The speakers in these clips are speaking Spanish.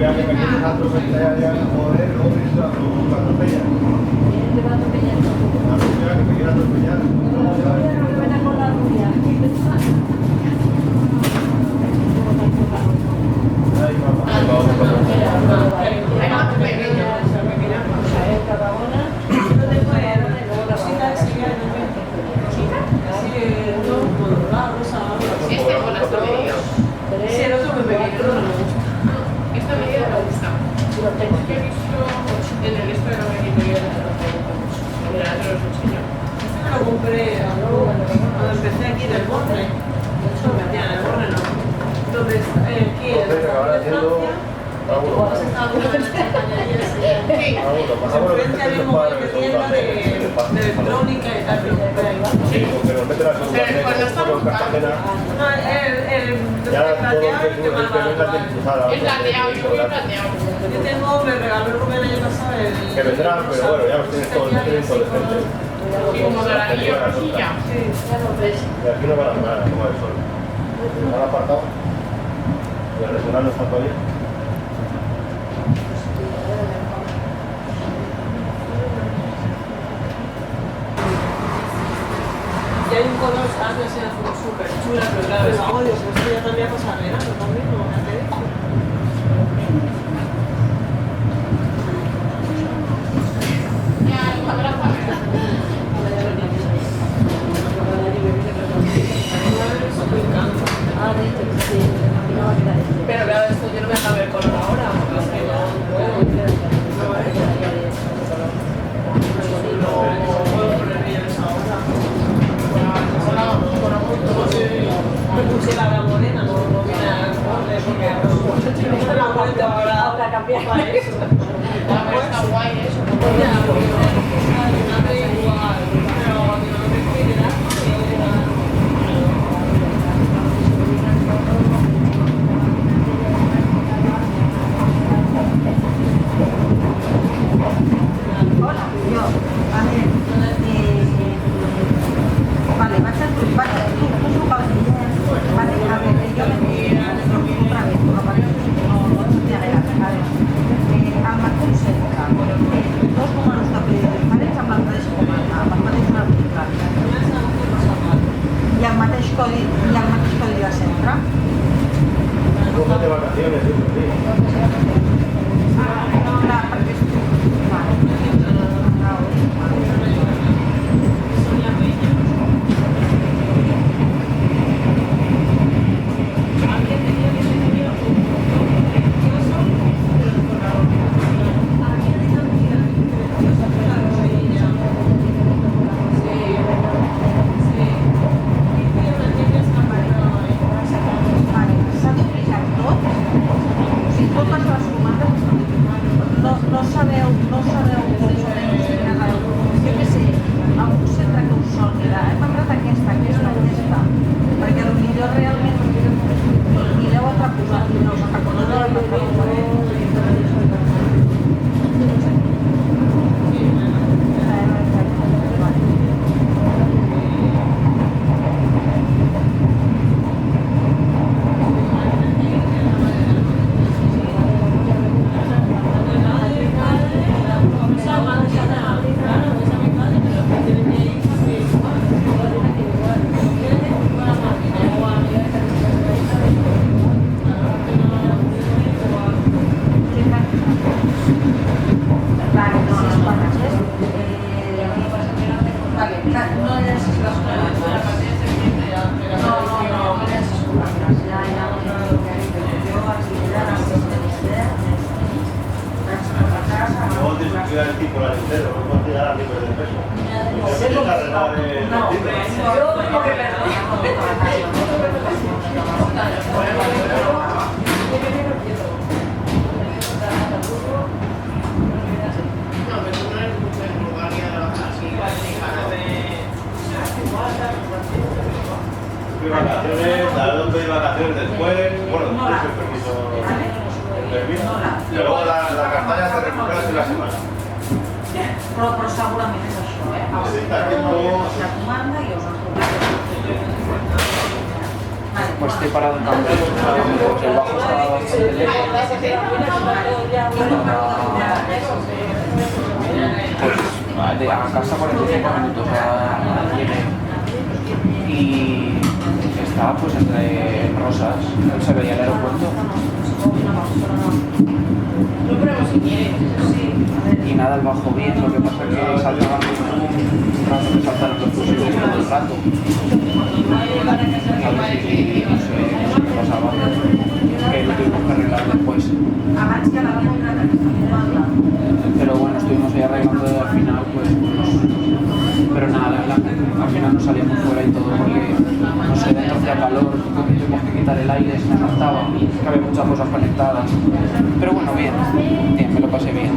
ya que me quieres atropellar ya, joder, no me dices atropellar. ¿Te va a atropellar? La rubia que me quiere atropellar. Ven a con la rubia. Ay, mamá. Sí, el otro me pequeño, no me gusta. Esta medida me gusta. Porque he visto en el Instagram que me dio de los enseñó. Este me lo compré cuando empecé aquí en el Borne. De hecho, me metía en el Borne, ¿no? Entonces, aquí en Francia, igual se estaba viendo en las cañerías. Sí, enfrente había un montón de tienda de electrónica y tal. Sí, porque nos mete la segunda vez, con Cartagena. No, el Ya todo plateado el es el que más que no es la barato. que cruzada. El plateado, yo quiero plateado. Yo tengo, me regaló Rubén el año pasado el... Que vendrán, pero bueno, ya los tienes todos, ya tienes todo de gente. Y como doradillo, cosilla. Sí, ya lo ves. Y aquí no van a nada, como el sol. ¿Me han apartado? ¿Y el regional no está todavía? Y hay un color, ¿sabes? Que es azul súper chula, pero claro, es algo, Dios, esto ya también pasa verano también, ¿no? Pero claro, esto yo no me deja ver color ahora, porque es que no puedo poner brillos ahora. Me puse la morena, no viene a porque no la cuenta ahora cambiar para eso. Está guay eso. Da igual, pero no me quiere dar. Hola, yo. A ver, vale, va a ser tu vale, tú vale, a ver, yo me otra vez, por lo menos no te agarras, a ver. Al mateix centre, dos números de pedido diferents amb la mateixa comanda, amb el mateix número d'usuari. I el mateix codi de centre. Cosas de vacaciones, sí. Clar, perquè és... Vale. Vale, s'ha duplicat tot? O sigui, totes les comandes no sabeu més o menys quina és jo què sé, algun centre que us soni de hem entrat aquesta, perquè potser realment mireu altra cosa i no us recordeu de l'altra cosa. Luego tienes que cuidar el tipo entero, no puedes llegar a libres de peso. Y te vas a arreglar el tipo. Yo tengo que perder. Vacaciones, la verdad pedir vacaciones después, bueno, después el permiso, y luego la cartalla te recuperas en la semana. Però segurament és això, Sí, està aquí, no. la comanda i us els pues estoy parado en Cambrils, pues el bajo estaba bastante lejos. Pues de a casa 45 minutos llegué. Y estaba pues entre Rosas, se veía el aeropuerto. Y nada, el bajo bien, lo que pasa es que saltaban un rato, me saltaron los fusibles todo el rato. A ver si, no sé qué pasaba, que lo tuvimos que arreglar después. Pero bueno, estuvimos ahí arreglando al final, pues, pero nada, al final nos salíamos fuera y todo porque, no sé, dentro hacía calor, tuvimos que quitar el aire, se nos faltaba, que había muchas cosas conectadas. Pero bueno, bien, me lo pasé bien.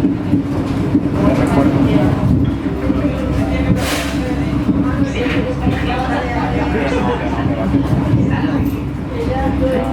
Me recuerdo. Que no,